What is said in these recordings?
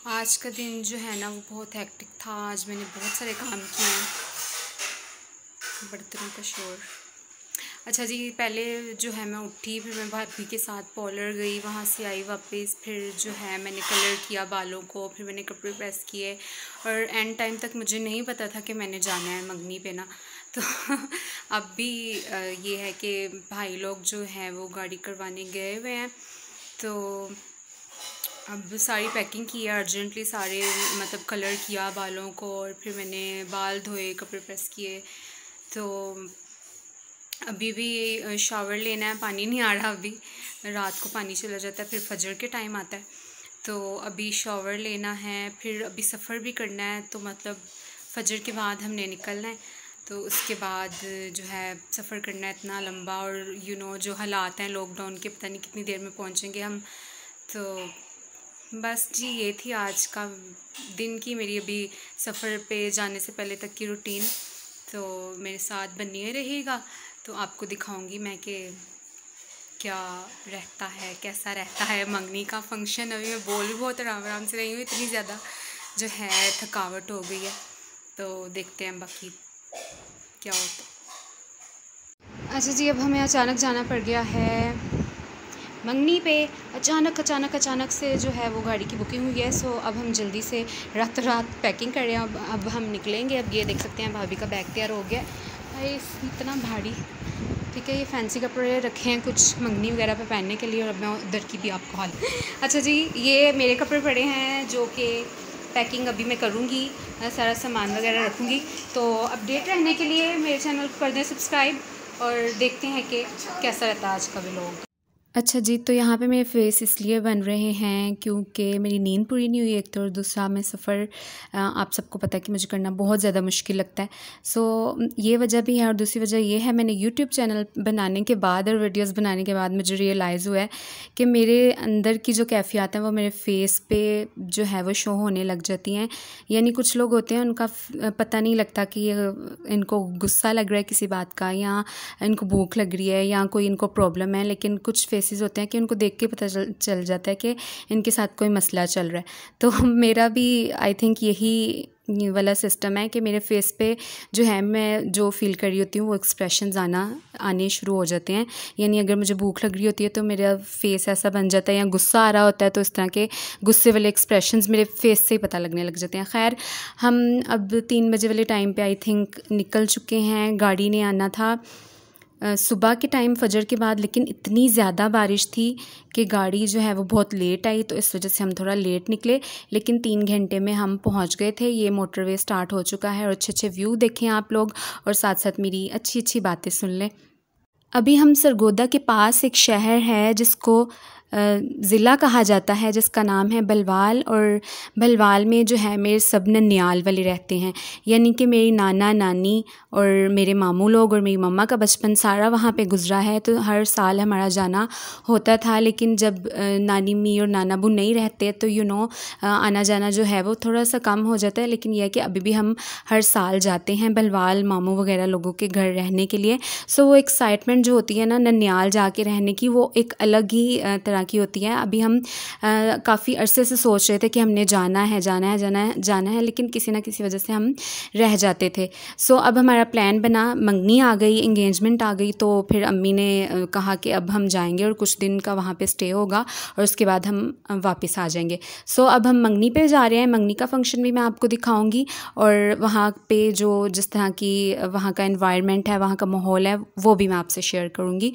आज का दिन जो है ना वो बहुत हेक्टिक था। आज मैंने बहुत सारे काम किए हैं। बर्तनों का शोर। अच्छा जी, पहले जो है मैं उठी, फिर मैं भाभी के साथ पार्लर गई, वहाँ से आई वापस, फिर जो है मैंने कलर किया बालों को, फिर मैंने कपड़े प्रेस किए और एंड टाइम तक मुझे नहीं पता था कि मैंने जाना है मंगनी पे ना। तो अब भी ये है कि भाई लोग जो हैं वो गाड़ी करवाने गए हुए हैं। तो अब सारी पैकिंग की है अर्जेंटली, सारे मतलब कलर किया बालों को और फिर मैंने बाल धोए, कपड़े प्रेस किए। तो अभी भी शावर लेना है, पानी नहीं आ रहा अभी, रात को पानी चला जाता है, फिर फजर के टाइम आता है। तो अभी शावर लेना है, फिर अभी सफ़र भी करना है, तो मतलब फजर के बाद हमने निकलना है। तो उसके बाद जो है सफ़र करना है इतना लंबा, और जो हालात हैं लॉकडाउन के, पता नहीं कितनी देर में पहुँचेंगे हम। तो बस जी, ये थी आज का दिन की मेरी अभी सफ़र पे जाने से पहले तक की रूटीन। तो मेरे साथ बनिए रहिएगा, तो आपको दिखाऊंगी मैं कि क्या रहता है, कैसा रहता है मंगनी का फ़ंक्शन। अभी मैं बोल भी बहुत आराम आराम से रही हूँ, इतनी ज़्यादा जो है थकावट हो गई है। तो देखते हैं बाकी क्या होता है। अच्छा जी, अब हमें अचानक जाना पड़ गया है मंगनी पे। अचानक से जो है वो गाड़ी की बुकिंग हुई है। सो अब हम जल्दी से रातों रात पैकिंग कर रहे हैं। अब हम निकलेंगे। अब ये देख सकते हैं भाभी का बैग तैयार हो गया। भाई इतना भारी, ठीक है। ये फैंसी कपड़े रखे हैं कुछ मंगनी वगैरह पे पहनने के लिए, और अब मैं उधर की भी आपको हाल। अच्छा जी, ये मेरे कपड़े पड़े हैं जो कि पैकिंग अभी मैं करूँगी, सारा सामान वगैरह रखूँगी। तो अपडेट रहने के लिए मेरे चैनल को कर दें सब्सक्राइब, और देखते हैं कि कैसा रहता है आज का व्लॉग। अच्छा जी, तो यहाँ पे मेरे फेस इसलिए बन रहे हैं क्योंकि मेरी नींद पूरी नहीं हुई एक तो, और दूसरा मैं सफ़र आप सबको पता है कि मुझे करना बहुत ज़्यादा मुश्किल लगता है। सो ये वजह भी है, और दूसरी वजह ये है, मैंने यूट्यूब चैनल बनाने के बाद और वीडियोस बनाने के बाद मुझे रियलाइज़ हुआ है कि मेरे अंदर की जो कैफ़ियत हैं वो मेरे फेस पे जो है वो शो होने लग जाती हैं। यानी कुछ लोग होते हैं उनका पता नहीं लगता कि इनको गुस्सा लग रहा है किसी बात का, या इनको भूख लग रही है, या कोई इनको प्रॉब्लम है, लेकिन कुछ फेसेस होते हैं कि उनको देख के पता चल जाता है कि इनके साथ कोई मसला चल रहा है। तो मेरा भी आई थिंक यही वाला सिस्टम है कि मेरे फेस पे जो है मैं जो फ़ील कर रही होती हूँ वो एक्सप्रेशंस आने शुरू हो जाते हैं। यानी अगर मुझे भूख लग रही होती है तो मेरा फेस ऐसा बन जाता है, या गुस्सा आ रहा होता है तो इस तरह के गुस्से वाले एक्सप्रेशंस मेरे फेस से ही पता लगने लग जाते हैं। खैर, हम अब 3 बजे वाले टाइम पे आई थिंक निकल चुके हैं। गाड़ी ने आना था सुबह के टाइम फजर के बाद, लेकिन इतनी ज़्यादा बारिश थी कि गाड़ी जो है वो बहुत लेट आई, तो इस वजह से हम थोड़ा लेट निकले। लेकिन 3 घंटे में हम पहुंच गए थे। ये मोटरवे स्टार्ट हो चुका है, और अच्छे अच्छे व्यू देखें आप लोग, और साथ साथ मेरी अच्छी अच्छी बातें सुन लें। अभी हम सरगोदा के पास एक शहर है जिसको ज़िला कहा जाता है, जिसका नाम है बलवाल। और बलवाल में जो है मेरे सब ननियाल वाले रहते हैं, यानी कि मेरी नाना नानी और मेरे मामू लोग और मेरी मम्मा का बचपन सारा वहाँ पे गुजरा है। तो हर साल हमारा जाना होता था, लेकिन जब नानी मी और नाना बू नहीं रहते तो आना जाना जो है वो थोड़ा सा कम हो जाता है। लेकिन यह है कि अभी भी हम हर साल जाते हैं बलवाल मामू वगैरह लोगों के घर रहने के लिए। सो वो एक्साइटमेंट जो होती है ना ननियाल जाके रहने की, वो एक अलग ही तरह की होती है। अभी हम काफ़ी अरसे से सोच रहे थे कि हमने जाना है, लेकिन किसी ना किसी वजह से हम रह जाते थे। सो अब हमारा प्लान बना, मंगनी आ गई, एंगेजमेंट आ गई, तो फिर अम्मी ने कहा कि अब हम जाएंगे और कुछ दिन का वहाँ पे स्टे होगा, और उसके बाद हम वापस आ जाएंगे। सो अब हम मंगनी पे जा रहे हैं। मंगनी का फंक्शन भी मैं आपको दिखाऊंगी, और वहाँ पे जो जिस तरह की वहाँ का एनवायरनमेंट है, वहाँ का माहौल है, वो भी मैं आपसे शेयर करूँगी।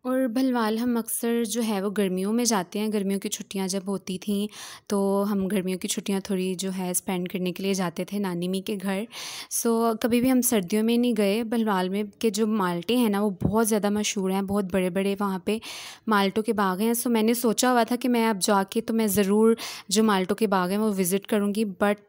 और भलवाल हम अक्सर जो है वो गर्मियों में जाते हैं। गर्मियों की छुट्टियां जब होती थीं तो हम गर्मियों की छुट्टियां थोड़ी जो है स्पेंड करने के लिए जाते थे नानी मी के घर। सो कभी भी हम सर्दियों में नहीं गए। भलवाल में के जो माल्टे हैं ना वो बहुत ज़्यादा मशहूर हैं, बहुत बड़े बड़े वहाँ पे माल्टों के बाग हैं। सो मैंने सोचा हुआ था कि मैं अब जाके तो मैं ज़रूर जो माल्टों के बाग हैं वो विज़िट करूँगी, बट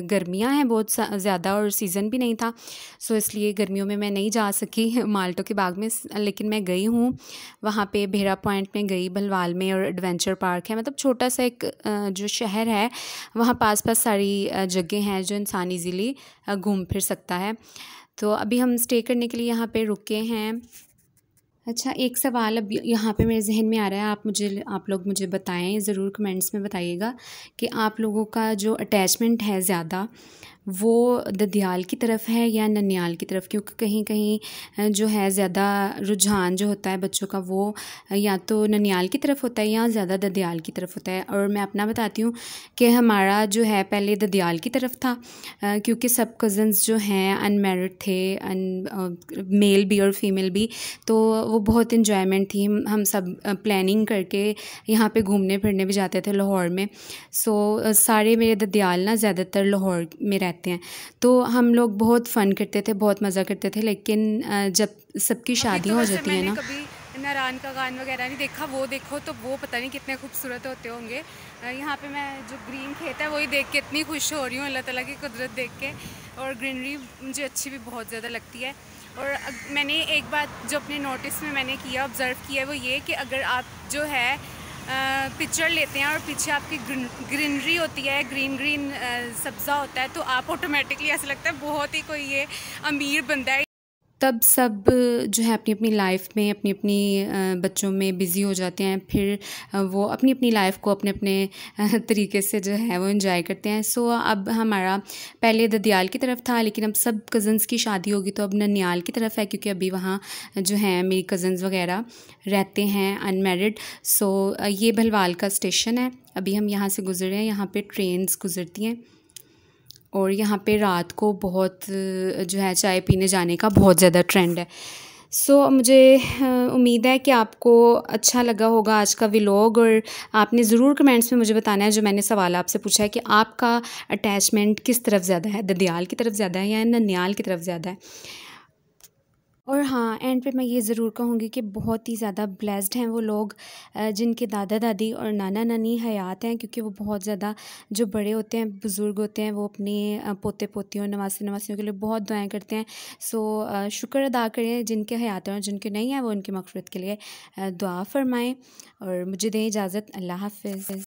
गर्मियाँ हैं बहुत ज़्यादा और सीज़न भी नहीं था। सो इसलिए गर्मियों में मैं नहीं जा सकी माल्टों के बाग में, लेकिन मैं गई हूँ वहाँ पे भेरा पॉइंट में गई भलवाल में, और एडवेंचर पार्क है, मतलब छोटा सा एक जो शहर है वहाँ पास सारी जगह हैं जो इंसान ईज़िली घूम फिर सकता है। तो अभी हम स्टे करने के लिए यहाँ पे रुके हैं अच्छा, एक सवाल अब यहाँ पे मेरे ज़हन में आ रहा है, आप लोग मुझे बताएँ, ज़रूर कमेंट्स में बताइएगा कि आप लोगों का जो अटैचमेंट है ज़्यादा, वो ददियाल की तरफ है या ननियाल की तरफ? क्योंकि कहीं-कहीं जो है ज़्यादा रुझान जो होता है बच्चों का, वो या तो ननियाल की तरफ होता है या ज़्यादा ददियाल की तरफ होता है। और मैं अपना बताती हूँ कि हमारा जो है पहले ददियाल की तरफ था, क्योंकि सब कज़न्स जो हैं अनमैरिड थे, मेल भी और फीमेल भी, तो वो बहुत इन्जॉयमेंट थी। हम सब प्लानिंग करके यहाँ पे घूमने फिरने भी जाते थे लाहौर में। सारे मेरे ददियाल ना ज़्यादातर लाहौर में रहते हैं, तो हम लोग बहुत फ़न करते थे, बहुत मज़ा करते थे। लेकिन जब सबकी शादियाँ हो जाती हैं ना, कभी नारायण का गान वगैरह नहीं देखा, वो देखो तो वो पता नहीं कितने खूबसूरत होते होंगे। यहाँ पे मैं जो ग्रीन खेत है वही देख के इतनी खुश हो रही हूँ अल्लाह ताला की कुदरत देख के, और ग्रीनरी मुझे अच्छी भी बहुत ज़्यादा लगती है। और मैंने एक बात जो अपने नोटिस में मैंने किया, ऑब्ज़र्व किया, वो ये कि अगर आप जो है पिक्चर लेते हैं और पीछे आपकी ग्रीनरी होती है, ग्रीन सब्ज़ा होता है, तो आप ऑटोमेटिकली ऐसा लगता है बहुत ही कोई ये अमीर बंदा है। तब सब जो है अपनी अपनी लाइफ में अपनी अपनी बच्चों में बिज़ी हो जाते हैं। फिर वो अपनी अपनी लाइफ को अपने अपने तरीके से जो है वो एंजॉय करते हैं। अब हमारा पहले ददियाल की तरफ था, लेकिन अब सब कज़न्स की शादी होगी तो अब ननियाल की तरफ है, क्योंकि अभी वहाँ जो है मेरी कज़न्स वगैरह रहते हैं अनमैरिड। ये भलवाल का स्टेशन है, अभी हम यहाँ से गुज़र रहे हैं। यहाँ पे ट्रेन्स गुज़रती हैं और यहाँ पे रात को बहुत जो है चाय पीने जाने का बहुत ज़्यादा ट्रेंड है। मुझे उम्मीद है कि आपको अच्छा लगा होगा आज का व्लॉग, और आपने ज़रूर कमेंट्स में मुझे बताना है, जो मैंने सवाल आपसे पूछा है, कि आपका अटैचमेंट किस तरफ ज़्यादा है, ददियाल की तरफ ज़्यादा है या ननियाल की तरफ ज़्यादा है। और हाँ, एंड पे मैं ये ज़रूर कहूँगी कि बहुत ही ज़्यादा ब्लेस्ड हैं वो लोग जिनके दादा दादी और नाना नानी हयात हैं, क्योंकि वो बहुत ज़्यादा जो बड़े होते हैं, बुज़ुर्ग होते हैं, वो अपने पोते पोतियों नवासे नवासियों के लिए बहुत दुआएं करते हैं। शुक्र अदा करें जिनके हयात हैं, और जिनके नहीं हैं वो उनकी मग़फ़िरत के लिए दुआ फ़रमाएँ। और मुझे दें इजाज़त। अल्लाह हाफ़िज़।